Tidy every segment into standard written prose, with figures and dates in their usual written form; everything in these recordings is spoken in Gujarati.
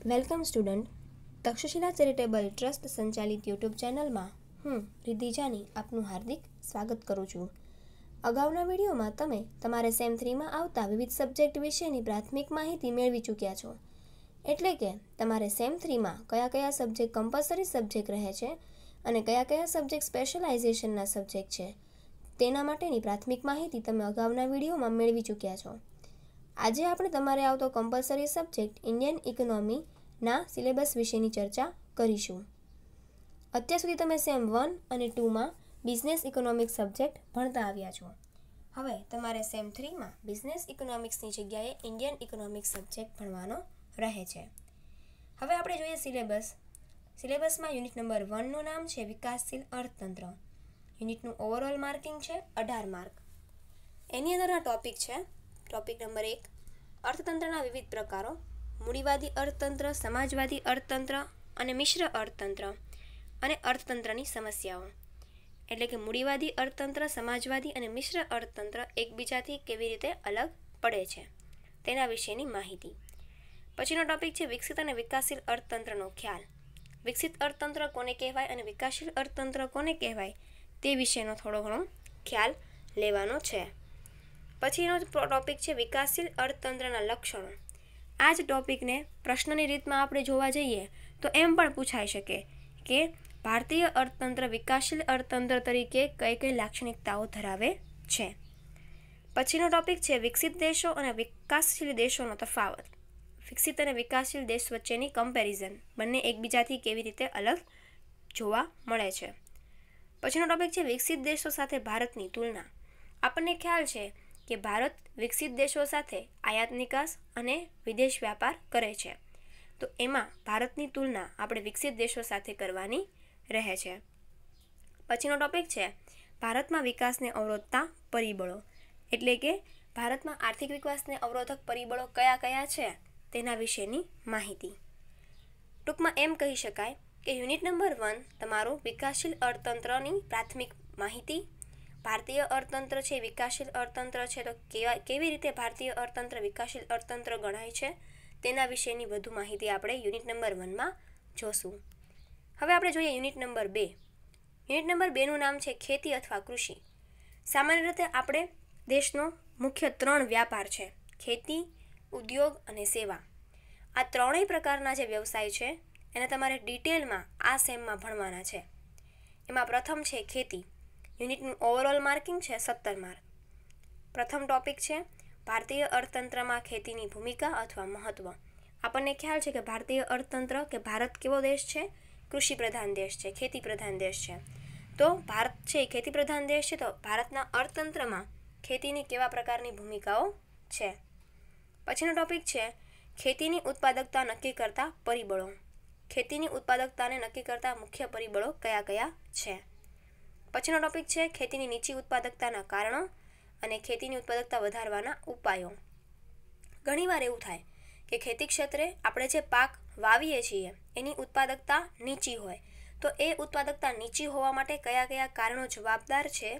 Welcome student. Takshashila charitable trust સંચાલિત યુટ્યુબ ચેનલમાં હું રિદ્ધિ જાની આપનું હાર્દિક સ્વાગત કરું છું. અગાઉના વિડીયોમાં તમે તમારે સેમ 3માં આવતા વિવિધ સબ્જેક્ટ વિશેની પ્રાથમિક માહિતી મેળવી ચૂક્યા છો. એટલે કે તમારે સેમ 3માં કયા કયા સબ્જેક્ટ કમ્પલસરી સબ્જેક્ટ રહે છે અને કયા કયા સબ્જેક્ટ સ્પેશિયલાઇઝેશનના સબ્જેક્ટ છે તેના માટેની પ્રાથમિક માહિતી તમે અગાઉના વિડીયોમાં મેળવી ચૂક્યા છો. આજે આપણે તમારે આવતો કમ્પલસરી સબ્જેક્ટ ઇન્ડિયન ઇકોનોમીના સિલેબસ વિશેની ચર્ચા કરીશું. અત્યાર સુધી તમે સેમ 1 અને 2માં બિઝનેસ ઇકોનોમિક્સ સબ્જેક્ટ ભણતા આવ્યા છો. હવે તમારે સેમ 3માં બિઝનેસ ઇકોનોમિક્સની જગ્યાએ ઇન્ડિયન ઇકોનોમિક્સ સબ્જેક્ટ ભણવાનો રહે છે. હવે આપણે જોઈએ સિલેબસમાં યુનિટ નંબર 1નું નામ છે વિકાસશીલ અર્થતંત્ર. યુનિટનું ઓવરઓલ માર્કિંગ છે 18 માર્ક. એની અંદરના ટોપિક છે ટોપિક નંબર 1 અર્થતંત્રના વિવિધ પ્રકારો, મૂડીવાદી અર્થતંત્ર, સમાજવાદી અર્થતંત્ર અને મિશ્ર અર્થતંત્ર અને અર્થતંત્રની સમસ્યાઓ. એટલે કે મૂડીવાદી અર્થતંત્ર, સમાજવાદી અને મિશ્ર અર્થતંત્ર એકબીજાથી કેવી રીતે અલગ પડે છે તેના વિશેની માહિતી. પછીનો ટોપિક છે વિકસિત અને વિકાસશીલ અર્થતંત્રનો ખ્યાલ. વિકસિત અર્થતંત્ર કોને કહેવાય અને વિકાસશીલ અર્થતંત્ર કોને કહેવાય તે વિશેનો થોડો ઘણો ખ્યાલ લેવાનો છે. પછીનો ટોપિક છે વિકાસશીલ અર્થતંત્રના લક્ષણો. આ જ ટોપિકને પ્રશ્નની રીતમાં આપણે જોવા જઈએ તો એમ પણ પૂછાઈ શકે કે ભારતીય અર્થતંત્ર વિકાસશીલ અર્થતંત્ર તરીકે કઈ કઈ લાક્ષણિકતાઓ ધરાવે છે. પછીનો ટોપિક છે વિકસિત દેશો અને વિકાસશીલ દેશોનો તફાવત. વિકસિત અને વિકાસશીલ દેશ વચ્ચેની કમ્પેરિઝન, બંને એકબીજાથી કેવી રીતે અલગ જોવા મળે છે. પછીનો ટોપિક છે વિકસિત દેશો સાથે ભારતની તુલના. આપણને ખ્યાલ છે કે ભારત વિકસિત દેશો સાથે આયાત નિકાસ અને વિદેશ વ્યાપાર કરે છે, તો એમાં ભારતની તુલના આપણે વિકસિત દેશો સાથે કરવાની રહે છે. પછીનો ટોપિક છે ભારતમાં વિકાસને અવરોધતા પરિબળો. એટલે કે ભારતમાં આર્થિક વિકાસને અવરોધક પરિબળો કયા કયા છે તેના વિશેની માહિતી. ટૂંકમાં એમ કહી શકાય કે યુનિટ નંબર 1 તમારું વિકાસશીલ અર્થતંત્રની પ્રાથમિક માહિતી. ભારતીય અર્થતંત્ર છે વિકાસશીલ અર્થતંત્ર છે, તો કેવી રીતે ભારતીય અર્થતંત્ર વિકાસશીલ અર્થતંત્ર ગણાય છે તેના વિશેની વધુ માહિતી આપણે યુનિટ નંબર 1માં જોશું. હવે આપણે જોઈએ યુનિટ નંબર 2. યુનિટ નંબર 2નું નામ છે ખેતી અથવા કૃષિ. સામાન્ય રીતે આપણે દેશનો મુખ્ય 3 વ્યાપાર છે: ખેતી, ઉદ્યોગ અને સેવા. આ ત્રણેય પ્રકારના જે વ્યવસાય છે એને તમારે ડિટેલમાં આ સેમમાં ભણવાના છે. એમાં પ્રથમ છે ખેતી. યુનિટનું ઓવરઓલ માર્કિંગ છે 17 માર્ક. પ્રથમ ટોપિક છે ભારતીય અર્થતંત્રમાં ખેતીની ભૂમિકા અથવા મહત્વ. આપણને ખ્યાલ છે કે ભારતીય અર્થતંત્ર કે ભારત કેવો દેશ છે? કૃષિ પ્રધાન દેશ છે, ખેતી પ્રધાન દેશ છે. તો ભારત છે એ ખેતી પ્રધાન દેશ છે, તો ભારતના અર્થતંત્રમાં ખેતીની કેવા પ્રકારની ભૂમિકાઓ છે. પછીનો ટોપિક છે ખેતીની ઉત્પાદકતા નક્કી કરતા પરિબળો. ખેતીની ઉત્પાદકતાને નક્કી કરતા મુખ્ય પરિબળો કયા કયા છે. પછીનો ટોપિક છે ખેતીની નીચી ઉત્પાદકતાના કારણો અને ખેતીની ઉત્પાદકતા વધારવાના ઉપાયો. ઘણીવાર એવું થાય કે ખેતી ક્ષેત્રે આપણે જે પાક વાવીએ છીએ એની ઉત્પાદકતા નીચી હોય, તો એ ઉત્પાદકતા નીચી હોવા માટે કયા કયા કારણો જવાબદાર છે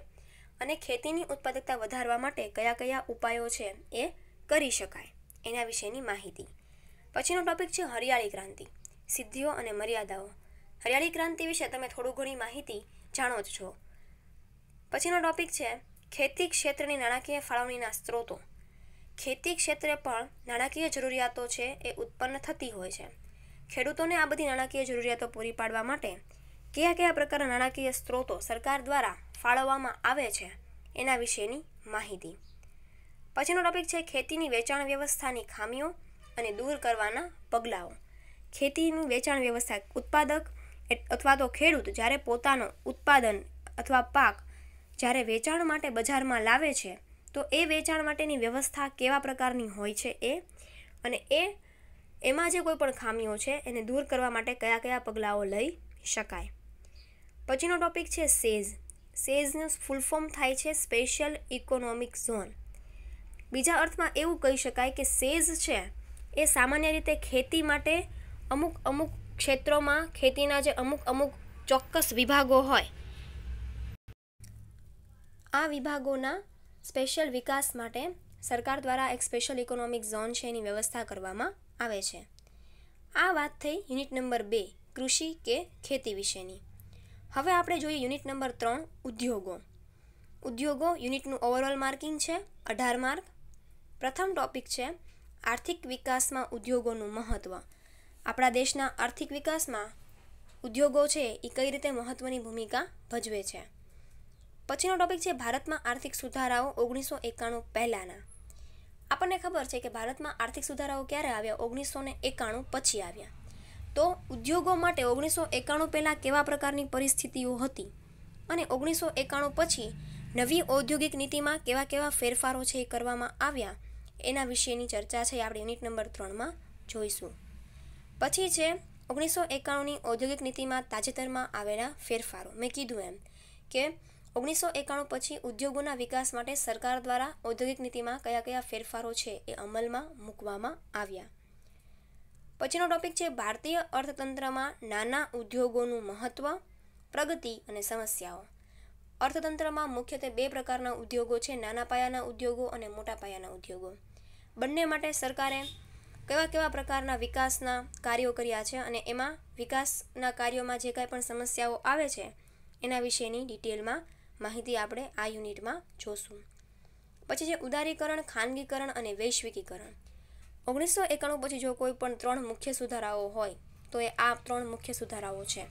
અને ખેતીની ઉત્પાદકતા વધારવા માટે કયા કયા ઉપાયો છે એ કરી શકાય, એના વિશેની માહિતી. પછીનો ટોપિક છે હરિયાળી ક્રાંતિ, સિદ્ધિઓ અને મર્યાદાઓ. હરિયાળી ક્રાંતિ વિશે તમે થોડું ઘણી માહિતી જાણો જ છો. પછીનો ટોપિક છે ખેતી ક્ષેત્રની નાણાકીય ફાળવણીના સ્ત્રોતો. ખેતી ક્ષેત્રે પણ નાણાકીય જરૂરિયાતો છે એ ઉત્પન્ન થતી હોય છે. ખેડૂતોને આ બધી નાણાકીય જરૂરિયાતો પૂરી પાડવા માટે કયા કયા પ્રકારના નાણાકીય સ્ત્રોતો સરકાર દ્વારા ફાળવવામાં આવે છે એના વિશેની માહિતી. પછીનો ટોપિક છે ખેતીની વેચાણ વ્યવસ્થાની ખામીઓ અને દૂર કરવાના પગલાઓ. ખેતીનું વેચાણ વ્યવસ્થા, ઉત્પાદક અથવા તો ખેડૂત જ્યારે પોતાનો ઉત્પાદન અથવા પાક જ્યારે વેચાણ માટે બજારમાં લાવે છે, તો એ વેચાણ માટેની વ્યવસ્થા કેવા પ્રકારની હોય છે અને એમાં જે કોઈ પણ ખામીઓ છે એને દૂર કરવા માટે કયા કયા પગલાઓ લઈ શકાય. પછીનો ટોપિક છે સેઝ. સેઝનું ફૂલ ફોર્મ થાય છે સ્પેશિયલ ઇકોનોમિક ઝોન. બીજા અર્થમાં એવું કહી શકાય કે સેઝ છે એ સામાન્ય રીતે ખેતી માટે અમુક ક્ષેત્રોમાં ખેતીના જે અમુક ચોક્કસ વિભાગો હોય, આ વિભાગોના સ્પેશિયલ વિકાસ માટે સરકાર દ્વારા એક સ્પેશિયલ ઇકોનોમિક ઝોન છે એની વ્યવસ્થા કરવામાં આવે છે. આ વાત થઈ યુનિટ નંબર 2 કૃષિ કે ખેતી વિશેની. હવે આપણે જોઈએ યુનિટ નંબર 3 ઉદ્યોગો. ઉદ્યોગો યુનિટનું ઓવરઓલ માર્કિંગ છે 18 માર્ક. પ્રથમ ટોપિક છે આર્થિક વિકાસમાં ઉદ્યોગોનું મહત્ત્વ. આપણા દેશના આર્થિક વિકાસમાં ઉદ્યોગો છે એ કઈ રીતે મહત્ત્વની ભૂમિકા ભજવે છે. પછીનો ટોપિક છે ભારતમાં આર્થિક સુધારાઓ 1991 પહેલાંના. આપણને ખબર છે કે ભારતમાં આર્થિક સુધારાઓ ક્યારે આવ્યા? 1991 પછી આવ્યા. તો ઉદ્યોગો માટે 1991 પહેલાં કેવા પ્રકારની પરિસ્થિતિઓ હતી અને 1991 પછી નવી ઔદ્યોગિક નીતિમાં કેવા કેવા ફેરફારો છે એ કરવામાં આવ્યા, એના વિશેની ચર્ચા છે આપણે યુનિટ નંબર 3માં જોઈશું. પછી છે 1991ની ઔદ્યોગિક નીતિમાં તાજેતરમાં આવેલા ફેરફારો. મેં કીધું એમ કે 1991 પછી ઉદ્યોગોના વિકાસ માટે સરકાર દ્વારા ઔદ્યોગિક નીતિમાં કયા કયા ફેરફારો છે એ અમલમાં મૂકવામાં આવ્યા. પછીનો ટોપિક છે ભારતીય અર્થતંત્રમાં નાના ઉદ્યોગોનું મહત્ત્વ, પ્રગતિ અને સમસ્યાઓ. અર્થતંત્રમાં મુખ્યત્વે 2 પ્રકારના ઉદ્યોગો છે, નાના પાયાના ઉદ્યોગો અને મોટા પાયાના ઉદ્યોગો. બંને માટે સરકારે કેવા કેવા પ્રકારના વિકાસના કાર્યો કર્યા છે અને એમાં વિકાસના કાર્યોમાં જે કાંઈ પણ સમસ્યાઓ આવે છે એના વિશેની ડિટેલમાં માહિતી આપણે આ યુનિટમાં જોશું. પછી છે ઉદારીકરણ, ખાનગીકરણ અને વૈશ્વિકીકરણ. 1991 પછી જો કોઈ પણ 3 મુખ્ય સુધારાઓ હોય તો એ આ 3 મુખ્ય સુધારાઓ છે: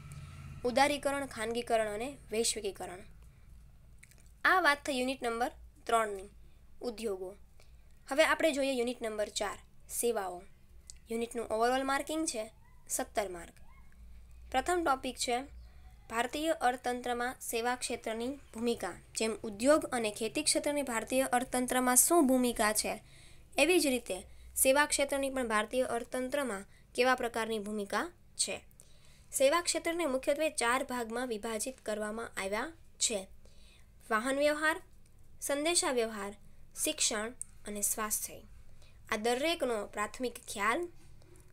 ઉદારીકરણ, ખાનગીકરણ અને વૈશ્વિકીકરણ. આ વાત થઈ યુનિટ નંબર 3ની ઉદ્યોગો. હવે આપણે જોઈએ યુનિટ નંબર 4 સેવાઓ. યુનિટનું ઓવરઓલ માર્કિંગ છે 17 માર્ક. પ્રથમ ટોપિક છે ભારતીય અર્થતંત્રમાં સેવા ક્ષેત્રની ભૂમિકા. જેમ ઉદ્યોગ અને ખેતી ક્ષેત્રની ભારતીય અર્થતંત્રમાં શું ભૂમિકા છે, એવી જ રીતે સેવા ક્ષેત્રની પણ ભારતીય અર્થતંત્રમાં કેવા પ્રકારની ભૂમિકા છે. સેવા ક્ષેત્રને મુખ્યત્વે 4 ભાગમાં વિભાજિત કરવામાં આવ્યા છે: વાહન વ્યવહાર, સંદેશા વ્યવહાર, શિક્ષણ અને સ્વાસ્થ્ય. આ દરેકનો પ્રાથમિક ખ્યાલ,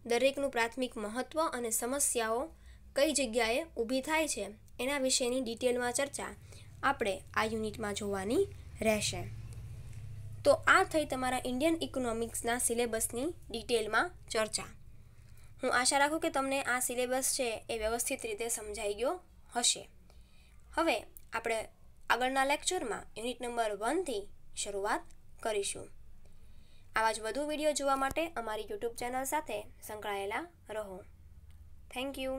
દરેકનું પ્રાથમિક મહત્ત્વ અને સમસ્યાઓ કઈ જગ્યાએ ઊભી થાય છે એના વિશેની ડિટેલમાં ચર્ચા આપણે આ યુનિટમાં જોવાની રહેશે. તો આ થઈ તમારા ઇન્ડિયન ઇકોનોમિક્સના સિલેબસની ડિટેલમાં ચર્ચા. હું આશા રાખું કે તમને આ સિલેબસ છે એ વ્યવસ્થિત રીતે સમજાઈ ગયો હશે. હવે આપણે આગળના લેક્ચરમાં યુનિટ નંબર 1થી શરૂઆત કરીશું. આવા જ વધુ વિડીયો જોવા માટે અમારી યુટ્યુબ ચેનલ સાથે સંકળાયેલા રહો. Thank you.